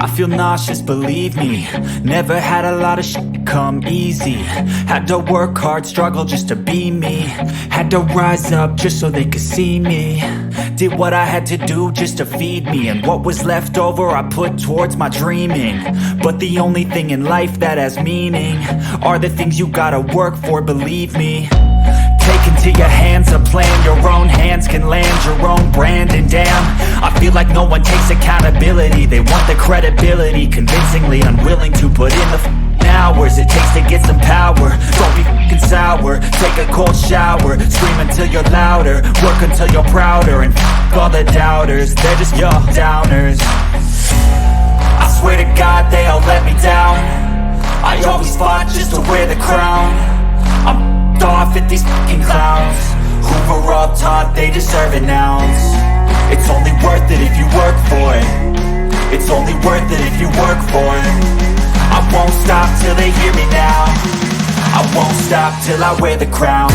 I feel nauseous, believe me. Never had a lot of shit come easy. Had to work hard, struggle just to be me. Had to rise up just so they could see me. Did what I had to do just to feed me. And what was left over I put towards my dreaming. But the only thing in life that has meaning are the things you gotta work for, believe me. Take into your hands a plan. Your own hands can land your own brand. And damn, I feel like no one takes accountability. They want the credibility, convincingly unwilling to put in the hours it takes to get some power. Don't be f***ing sour. Take a cold shower. Scream until you're louder. Work until you're prouder. And f*** all the doubters, they're just your downers. I swear to God they all let me down. I always fought just to wear the crown. I'm off at these fucking clowns who were all taught they deserve an ounce. It's only worth it if you work for it. It's only worth it if you work for it. I won't stop till they hear me now. I won't stop till I wear the crown.